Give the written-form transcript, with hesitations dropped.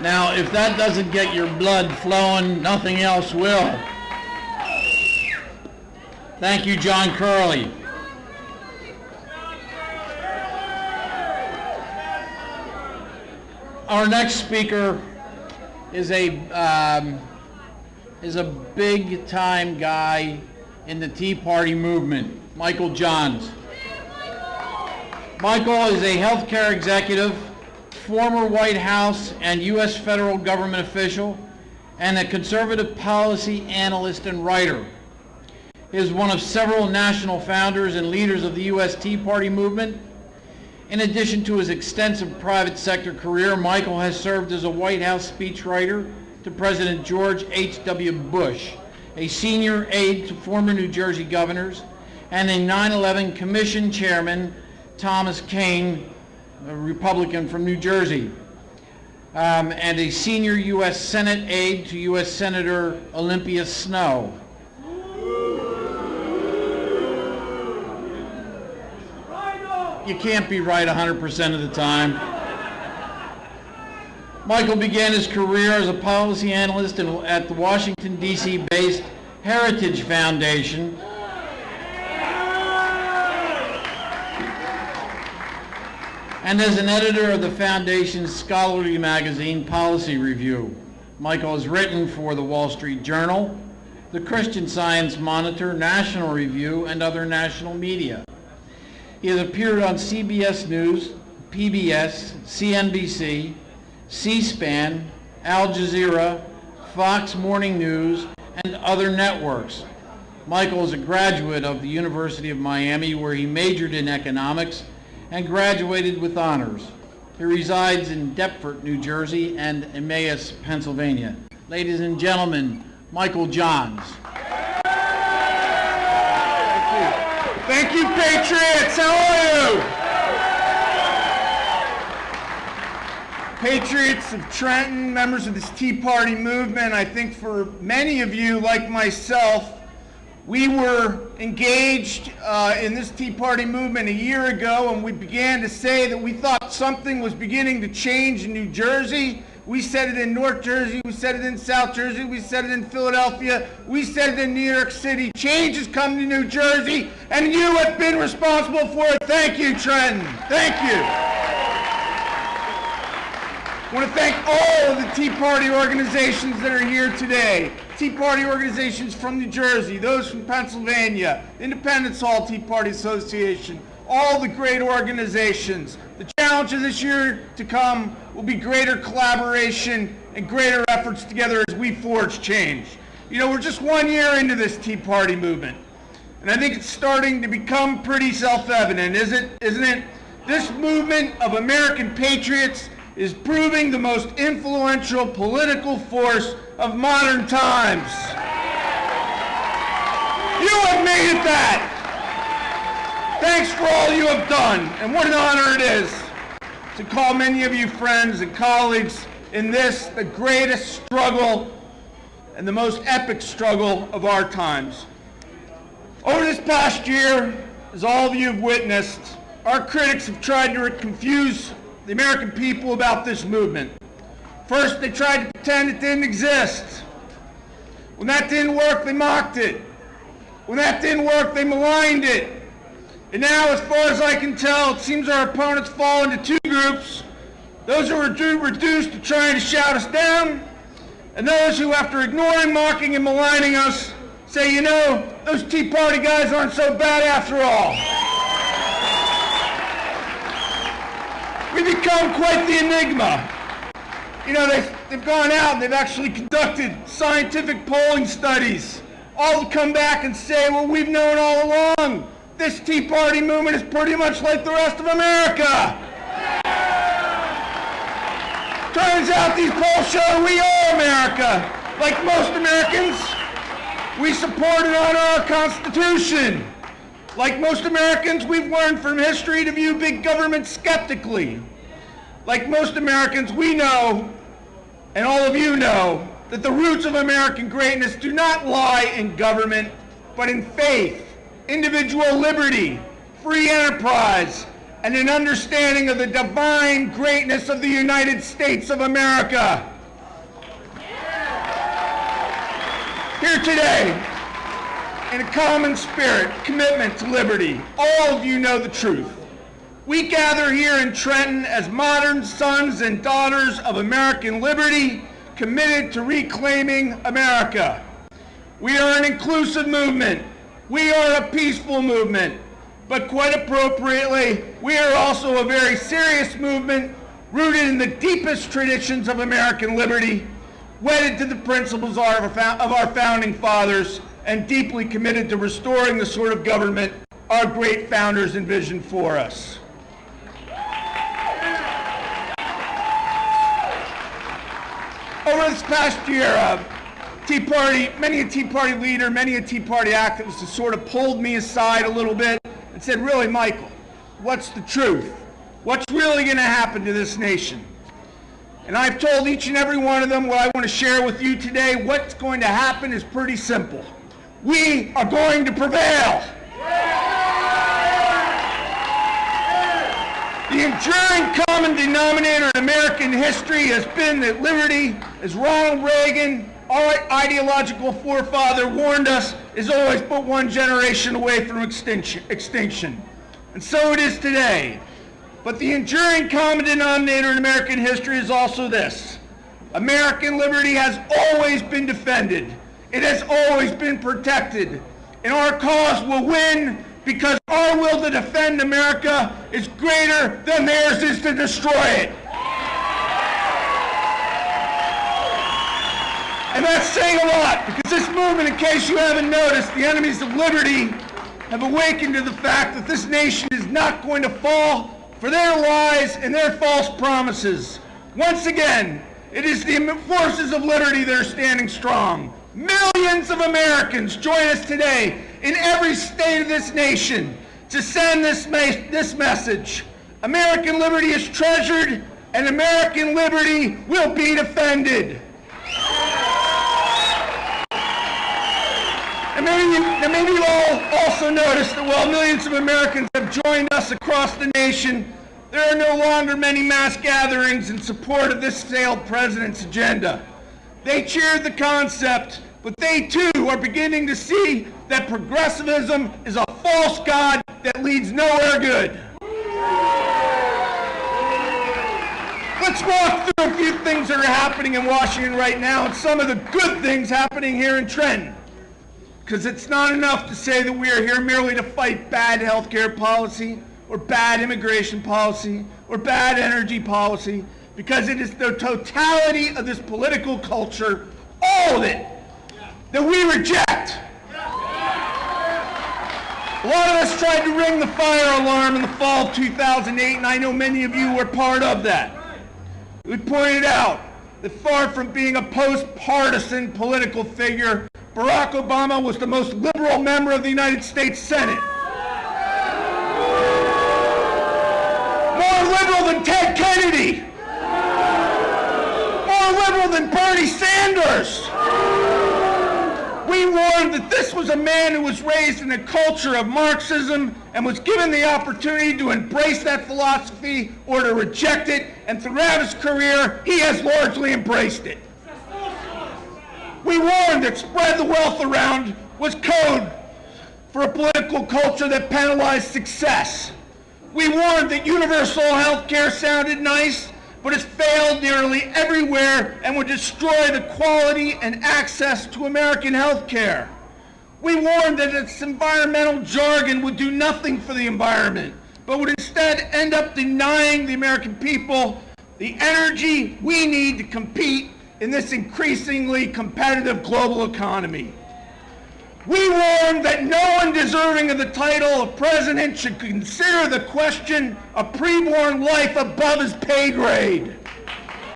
Now, if that doesn't get your blood flowing, nothing else will. Thank you, John Curley. Our next speaker is a big-time guy in the Tea Party movement, Michael Johns. Michael is a healthcare executive, former White House and U.S. federal government official, and a conservative policy analyst and writer. He is one of several national founders and leaders of the U.S. Tea Party movement. In addition to his extensive private sector career, Michael has served as a White House speechwriter to President George H.W. Bush, a senior aide to former New Jersey governors, and a 9/11 Commission chairman, Thomas Kean, a Republican from New Jersey, and a senior U.S. Senate aide to U.S. Senator Olympia Snowe. You can't be right 100% of the time. Michael began his career as a policy analyst at the Washington, D.C. based Heritage Foundation, and as an editor of the foundation's scholarly magazine, Policy Review. Michael has written for the Wall Street Journal, the Christian Science Monitor, National Review, and other national media. He has appeared on CBS News, PBS, CNBC, C-SPAN, Al Jazeera, Fox Morning News, and other networks. Michael is a graduate of the University of Miami, where he majored in economics and graduated with honors. He resides in Deptford, New Jersey, and Emmaus, Pennsylvania. Ladies and gentlemen, Michael Johns. Thank you, Patriots. How are you? Patriots of Trenton, members of this Tea Party movement. I think for many of you, like myself, we were engaged in this Tea Party movement a year ago, and we began to say that we thought something was beginning to change in New Jersey. We said it in North Jersey, we said it in South Jersey, we said it in Philadelphia, we said it in New York City. Change has come to New Jersey, and you have been responsible for it. Thank you, Trenton. Thank you. I want to thank all of the Tea Party organizations that are here today. Tea Party organizations from New Jersey, those from Pennsylvania, Independence Hall Tea Party Association, all the great organizations. The challenge of this year to come will be greater collaboration and greater efforts together as we forge change. You know, we're just 1 year into this Tea Party movement, and I think it's starting to become pretty self-evident, isn't it? This movement of American patriots is proving the most influential political force of modern times. You have made it that. Thanks for all you have done, and what an honor it is to call many of you friends and colleagues in this, the greatest struggle and the most epic struggle of our times. Over this past year, as all of you have witnessed, our critics have tried to confuse the American people about this movement. First, they tried to pretend it didn't exist. When that didn't work, they mocked it. When that didn't work, they maligned it. And now, as far as I can tell, it seems our opponents fall into two groups. Those who are reduced to trying to shout us down, and those who, after ignoring, mocking, and maligning us, say, you know, those Tea Party guys aren't so bad after all. We become quite the enigma. You know, they've gone out and they've actually conducted scientific polling studies, all to come back and say, well, we've known all along. This Tea Party movement is pretty much like the rest of America. Turns out these polls show we are America. Like most Americans, we support and honor our Constitution. Like most Americans, we've learned from history to view big government skeptically. Like most Americans, we know, and all of you know, that the roots of American greatness do not lie in government, but in faith, individual liberty, free enterprise, and an understanding of the divine greatness of the United States of America. Here today, in a common spirit, commitment to liberty, all of you know the truth. We gather here in Trenton as modern sons and daughters of American liberty, committed to reclaiming America. We are an inclusive movement. We are a peaceful movement. But quite appropriately, we are also a very serious movement rooted in the deepest traditions of American liberty, wedded to the principles of our founding fathers, and deeply committed to restoring the sort of government our great founders envisioned for us. Over this past year, many a Tea Party leader, many a Tea Party activist has sort of pulled me aside a little bit and said, really, Michael, what's the truth? What's really going to happen to this nation? And I've told each and every one of them what I want to share with you today. What's going to happen is pretty simple. We are going to prevail. The enduring common denominator in American history has been that liberty, as Ronald Reagan, our ideological forefather, warned us, is always but one generation away from extinction. And so it is today. But the enduring common denominator in American history is also this. American liberty has always been defended. It has always been protected. And our cause will win because our will to defend America is greater than theirs is to destroy it. And that's saying a lot, because this movement, in case you haven't noticed, the enemies of liberty have awakened to the fact that this nation is not going to fall for their lies and their false promises. Once again, it is the forces of liberty that are standing strong. Millions of Americans join us today in every state of this nation to send this message. American liberty is treasured, and American liberty will be defended. And maybe you all also noticed that while millions of Americans have joined us across the nation, there are no longer many mass gatherings in support of this failed president's agenda. They cheered the concept, but they too are beginning to see that progressivism is a false god that leads nowhere good. Let's walk through a few things that are happening in Washington right now and some of the good things happening here in Trenton. Because it's not enough to say that we are here merely to fight bad health care policy or bad immigration policy or bad energy policy, because it is the totality of this political culture, all of it, that we reject. A lot of us tried to ring the fire alarm in the fall of 2008, and I know many of you were part of that. We pointed out that far from being a post-partisan political figure, Barack Obama was the most liberal member of the United States Senate. More liberal than Ted Kennedy. More liberal than Bernie Sanders. We warned that this was a man who was raised in a culture of Marxism and was given the opportunity to embrace that philosophy or to reject it, and throughout his career, he has largely embraced it. We warned that spread the wealth around was code for a political culture that penalized success. We warned that universal health care sounded nice, but has failed nearly everywhere and would destroy the quality and access to American health care. We warned that its environmental jargon would do nothing for the environment, but would instead end up denying the American people the energy we need to compete in this increasingly competitive global economy. We warned that no one deserving of the title of president should consider the question of preborn life above his pay grade.